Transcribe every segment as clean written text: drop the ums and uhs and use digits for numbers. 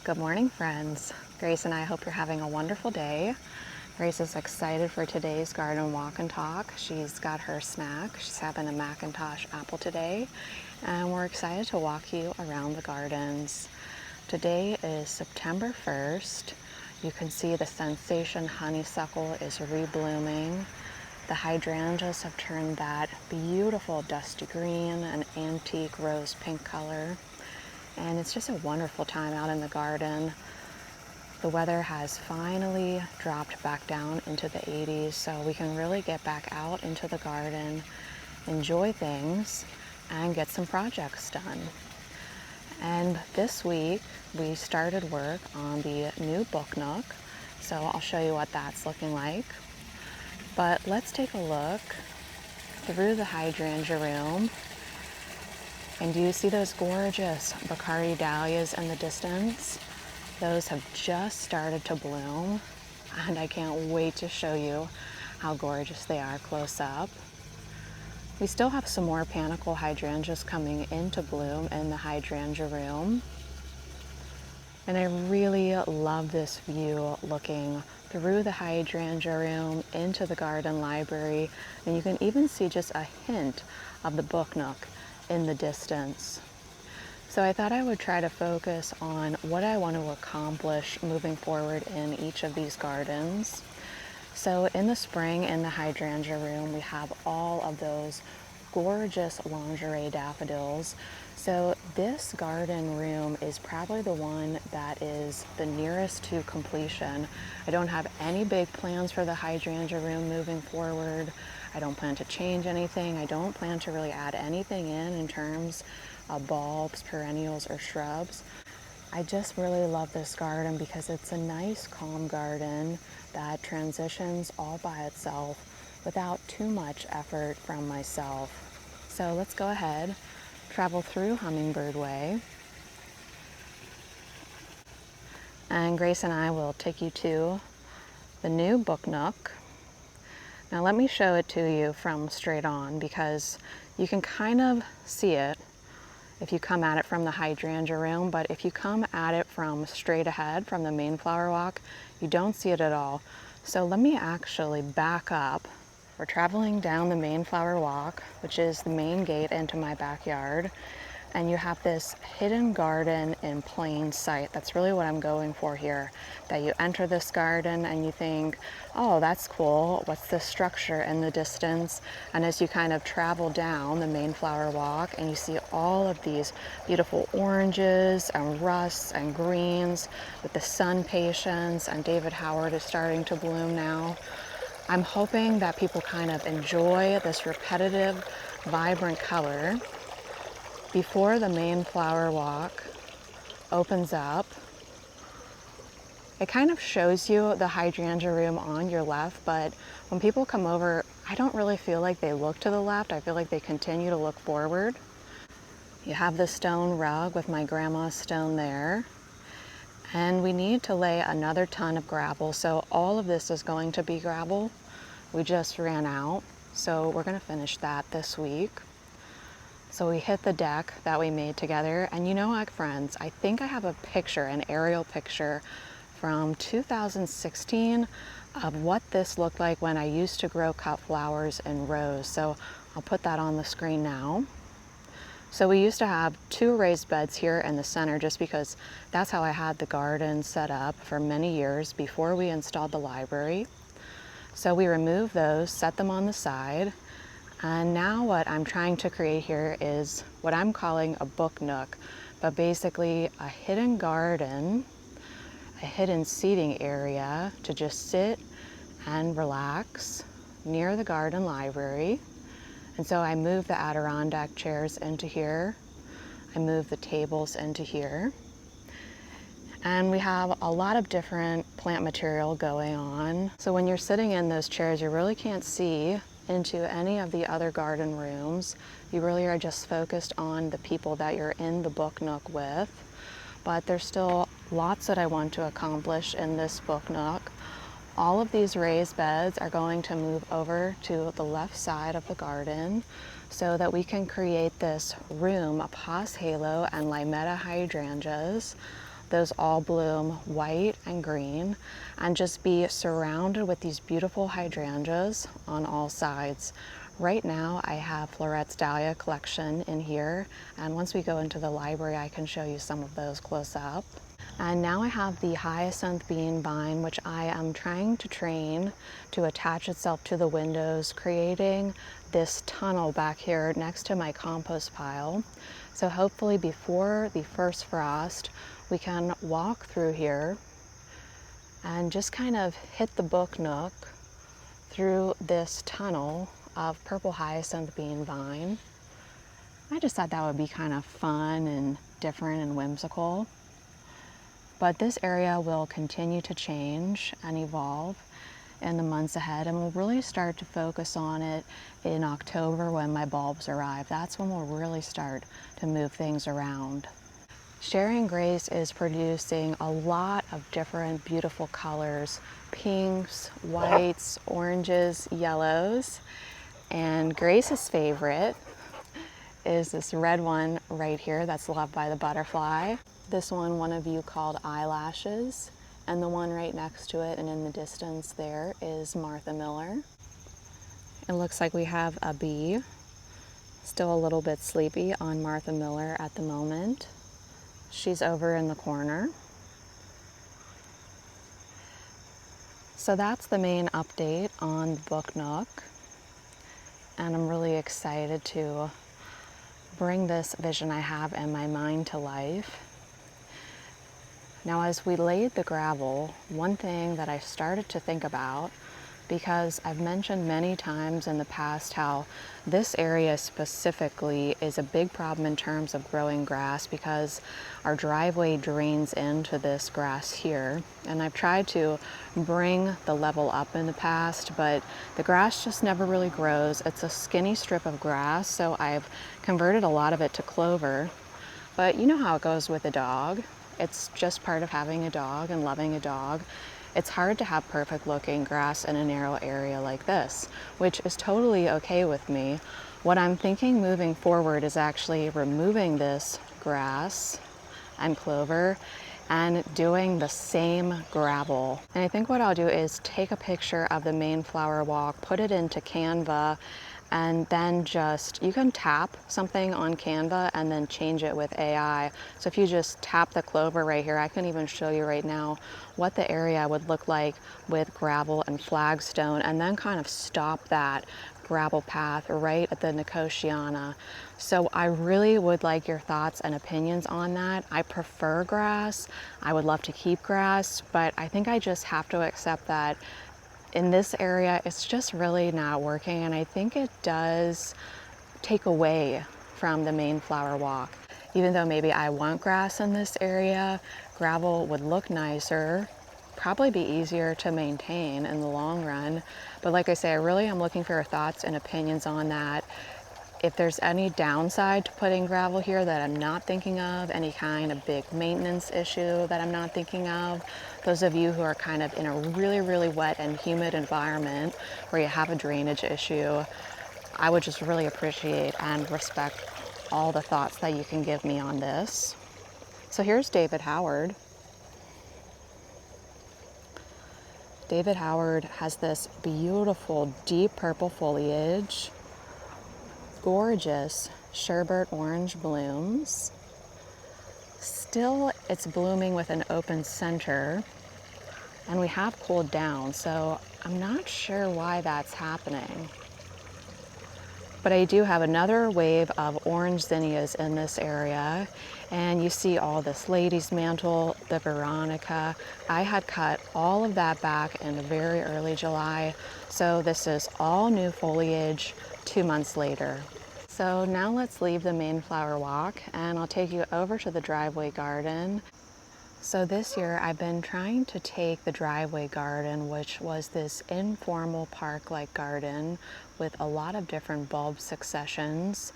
Good morning, friends. Grace and I hope you're having a wonderful day. Grace is excited for today's garden walk and talk. She's got her snack. She's having a Macintosh apple today, and we're excited to walk you around the gardens. Today is September 1st. You can see the sensation honeysuckle is reblooming. The hydrangeas have turned that beautiful dusty green and antique rose pink color. And it's just a wonderful time out in the garden. The weather has finally dropped back down into the 80s, so we can really get back out into the garden, enjoy things, and get some projects done. And this week, we started work on the new book nook, so I'll show you what that's looking like. But let's take a look through the hydrangea room. And do you see those gorgeous Bacardi dahlias in the distance? Those have just started to bloom, and I can't wait to show you how gorgeous they are close up. We still have some more panicle hydrangeas coming into bloom in the hydrangea room. And I really love this view looking through the hydrangea room into the garden library, and you can even see just a hint of the book nook in the distance. So I thought I would try to focus on what I want to accomplish moving forward in each of these gardens. So in the spring in the hydrangea room, we have all of those gorgeous lingerie daffodils. So this garden room is probably the one that is the nearest to completion. I don't have any big plans for the hydrangea room moving forward. I don't plan to change anything. I don't plan to really add anything in terms of bulbs, perennials, or shrubs. I just really love this garden because it's a nice, calm garden that transitions all by itself without too much effort from myself. So let's go ahead, travel through Hummingbird Way, and Grace and I will take you to the new book nook. Now let me show it to you from straight on because you can kind of see it if you come at it from the hydrangea room, but if you come at it from straight ahead from the main flower walk, you don't see it at all. So let me actually back up. We're traveling down the main flower walk, which is the main gate into my backyard, and you have this hidden garden in plain sight. That's really what I'm going for here, that you enter this garden and you think, oh, that's cool, what's this structure in the distance? And as you kind of travel down the main flower walk and you see all of these beautiful oranges and rusts and greens with the sun patience, and David Howard is starting to bloom now. I'm hoping that people kind of enjoy this repetitive, vibrant color before the main flower walk opens up. It kind of shows you the hydrangea room on your left, but when people come over, I don't really feel like they look to the left. I feel like they continue to look forward. You have the stone rug with my grandma's stone there. And we need to lay another ton of gravel, so all of this is going to be gravel. We just ran out, so we're going to finish that this week. So we hit the deck that we made together, and you know what, friends, I think I have a picture, an aerial picture from 2016 of what this looked like when I used to grow cut flowers in rows. So I'll put that on the screen now. So we used to have 2 raised beds here in the center just because that's how I had the garden set up for many years before we installed the library. So we removed those, set them on the side, and now what I'm trying to create here is what I'm calling a book nook, but basically a hidden garden, a hidden seating area to just sit and relax near the garden library. And so I moved the Adirondack chairs into here. I moved the tables into here. And we have a lot of different plant material going on. So when you're sitting in those chairs, you really can't see into any of the other garden rooms. You really are just focused on the people that you're in the book nook with. But there's still lots that I want to accomplish in this book nook. All of these raised beds are going to move over to the left side of the garden so that we can create this room of Haas halo and Limetta hydrangeas. those all bloom white and green and just be surrounded with these beautiful hydrangeas on all sides. Right now I have Florette's Dahlia collection in here, and once we go into the library I can show you some of those close up. And now I have the hyacinth bean vine, which I am trying to train to attach itself to the windows, creating this tunnel back here next to my compost pile. So hopefully before the first frost, we can walk through here and just kind of hit the book nook through this tunnel of purple hyacinth bean vine. I just thought that would be kind of fun and different and whimsical. But this area will continue to change and evolve in the months ahead, and we'll really start to focus on it in October when my bulbs arrive. That's when we'll really start to move things around. Sharing Grace is producing a lot of different beautiful colors: pinks, whites, oranges, yellows, and Grace's favorite is this red one right here that's loved by the butterfly. This one of you called Eyelashes, and the one right next to it and in the distance there is Martha Miller. It looks like we have a bee, still a little bit sleepy on Martha Miller at the moment. She's over in the corner. So that's the main update on the book nook, and I'm really excited to bring this vision I have in my mind to life. Now, as we laid the gravel, one thing that I started to think about, because I've mentioned many times in the past how this area specifically is a big problem in terms of growing grass, because our driveway drains into this grass here. And I've tried to bring the level up in the past, but the grass just never really grows. It's a skinny strip of grass, so I've converted a lot of it to clover. But you know how it goes with a dog. It's just part of having a dog and loving a dog. It's hard to have perfect looking grass in a narrow area like this, which is totally okay with me. What I'm thinking moving forward is actually removing this grass and clover and doing the same gravel. And I think what I'll do is take a picture of the main flower walk, put it into Canva, and then you can tap something on Canva and then change it with AI. So if you just tap the clover right here, I can even show you right now what the area would look like with gravel and flagstone, and then kind of stop that gravel path right at the Nicotiana. So I really would like your thoughts and opinions on that. I prefer grass. I would love to keep grass, but I think I just have to accept that in this area, it's just really not working, and I think it does take away from the main flower walk. Even though maybe I want grass in this area, gravel would look nicer, probably be easier to maintain in the long run. But like I say, I really am looking for your thoughts and opinions on that. If there's any downside to putting gravel here that I'm not thinking of, any kind of big maintenance issue that I'm not thinking of, those of you who are kind of in a really, really wet and humid environment where you have a drainage issue, I would just really appreciate and respect all the thoughts that you can give me on this. So here's David Howard. David Howard has this beautiful deep purple foliage, gorgeous sherbet orange blooms. Still, it's blooming with an open center, and we have cooled down, so I'm not sure why that's happening. But I do have another wave of orange zinnias in this area, and you see all this lady's mantle, the Veronica. I had cut all of that back in very early July, so this is all new foliage 2 months later. So now let's leave the main flower walk, and I'll take you over to the driveway garden. So this year I've been trying to take the driveway garden, which was this informal park-like garden with a lot of different bulb successions,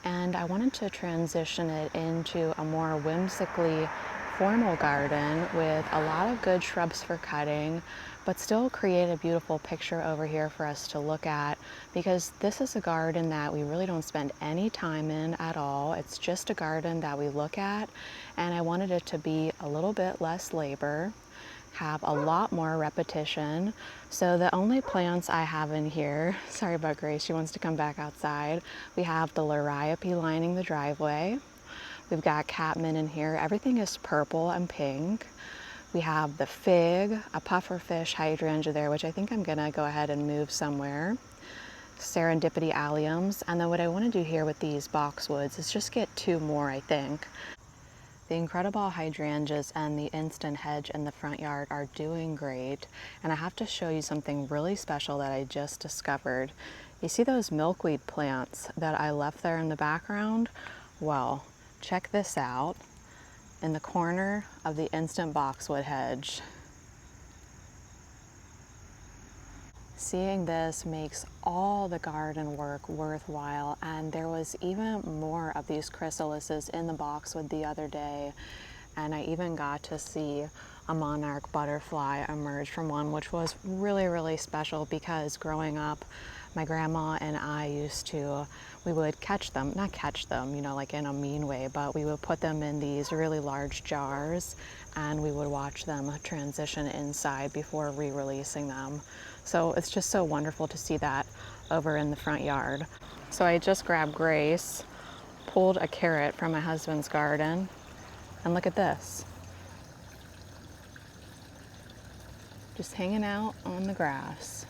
and I wanted to transition it into a more whimsically formal garden with a lot of good shrubs for cutting, but still create a beautiful picture over here for us to look at because this is a garden that we really don't spend any time in at all. It's just a garden that we look at, and I wanted it to be a little bit less labor, have a lot more repetition. So the only plants I have in here, sorry about Grace, she wants to come back outside. We have the liriope lining the driveway. We've got catmint in here. Everything is purple and pink. We have the fig, a pufferfish hydrangea there, which I think I'm gonna go ahead and move somewhere. Serendipity alliums. And then what I want to do here with these boxwoods is just get 2 more, I think. The incredible hydrangeas and the instant hedge in the front yard are doing great. And I have to show you something really special that I just discovered. You see those milkweed plants that I left there in the background? Well, check this out. In the corner of the instant boxwood hedge. Seeing this makes all the garden work worthwhile, and there was even more of these chrysalises in the boxwood the other day, and I even got to see a monarch butterfly emerge from one, which was really special because growing up, my grandma and I we would catch them, not catch them, you know, like in a mean way, but we would put them in these really large jars and we would watch them transition inside before re-releasing them. So it's just so wonderful to see that over in the front yard. So I just grabbed Grace, pulled a carrot from my husband's garden, and look at this. Just hanging out on the grass.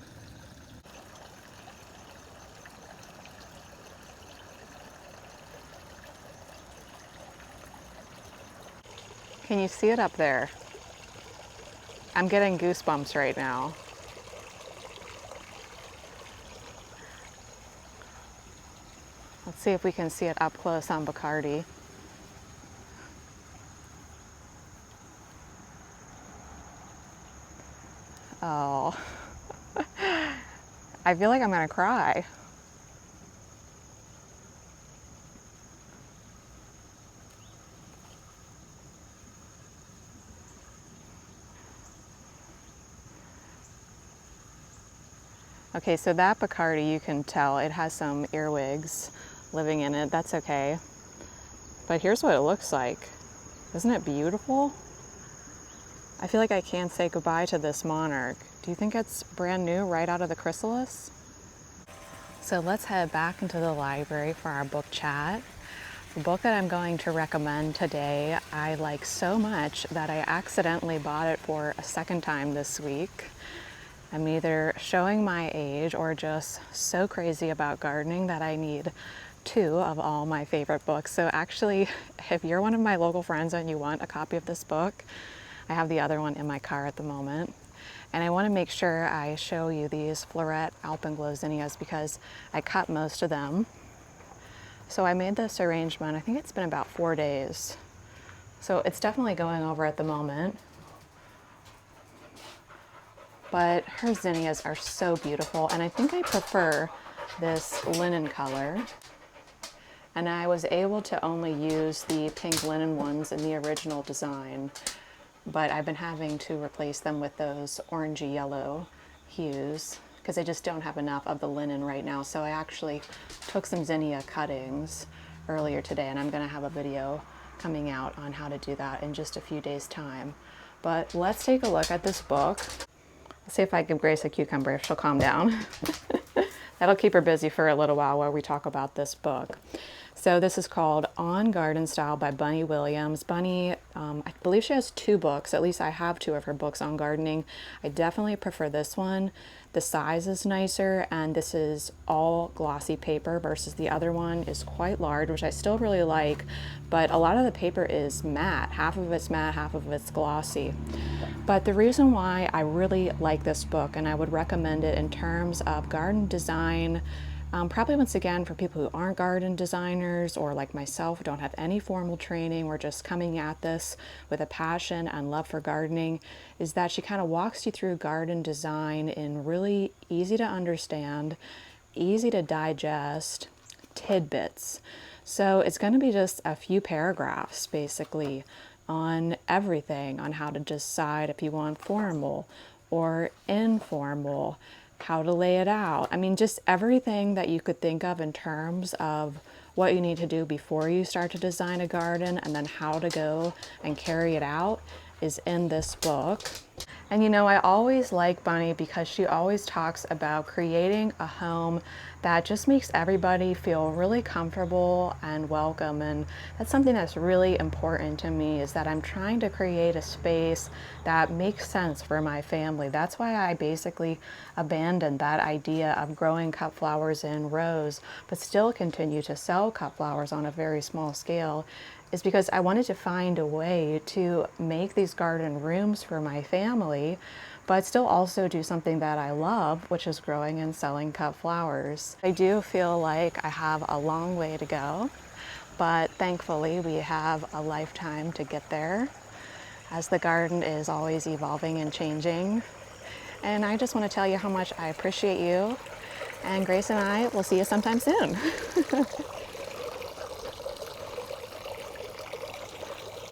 Can you see it up there? I'm getting goosebumps right now. Let's see if we can see it up close on Bacardi. Oh, I feel like I'm gonna cry. Okay, so that Bacardi, you can tell it has some earwigs living in it. That's okay. But here's what it looks like. Isn't it beautiful? I feel like I can't say goodbye to this monarch. Do you think it's brand new right out of the chrysalis? So let's head back into the library for our book chat. The book that I'm going to recommend today, I like so much that I accidentally bought it for a second time this week. I'm either showing my age or just so crazy about gardening that I need 2 of all my favorite books. So actually, if you're one of my local friends and you want a copy of this book, I have the other one in my car at the moment. And I want to make sure I show you these Floret Alpenglow zinnias because I cut most of them. So I made this arrangement, I think it's been about 4 days. So it's definitely going over at the moment. But her zinnias are so beautiful, and I think I prefer this linen color. And I was able to only use the pink linen ones in the original design, but I've been having to replace them with those orangey yellow hues because I just don't have enough of the linen right now. So I actually took some zinnia cuttings earlier today, and I'm going to have a video coming out on how to do that in just a few days' time. But let's take a look at this book. Let's see if I give Grace a cucumber if she'll calm down. That'll keep her busy for a little while we talk about this book. So this is called On Garden Style by Bunny Williams. Bunny, I believe she has 2 books, at least I have 2 of her books on gardening. I definitely prefer this one. The size is nicer, and this is all glossy paper versus the other one is quite large, which I still really like, but a lot of the paper is matte. Half of it's matte, half of it's glossy. But the reason why I really like this book, and I would recommend it in terms of garden design, probably once again for people who aren't garden designers or like myself, don't have any formal training, we're just coming at this with a passion and love for gardening, is that she kind of walks you through garden design in really easy to understand, easy to digest tidbits. So it's going to be just a few paragraphs basically on everything, on how to decide if you want formal or informal, how to lay it out. I mean, just everything that you could think of in terms of what you need to do before you start to design a garden and then how to go and carry it out is in this book. And you know, I always like Bunny because she always talks about creating a home that just makes everybody feel really comfortable and welcome. And that's something that's really important to me, is that I'm trying to create a space that makes sense for my family. That's why I basically abandoned that idea of growing cut flowers in rows, but still continue to sell cut flowers on a very small scale, is because I wanted to find a way to make these garden rooms for my family, but still also do something that I love, which is growing and selling cut flowers. I do feel like I have a long way to go, but thankfully we have a lifetime to get there, as the garden is always evolving and changing. And I just want to tell you how much I appreciate you, and Grace and I will see you sometime soon.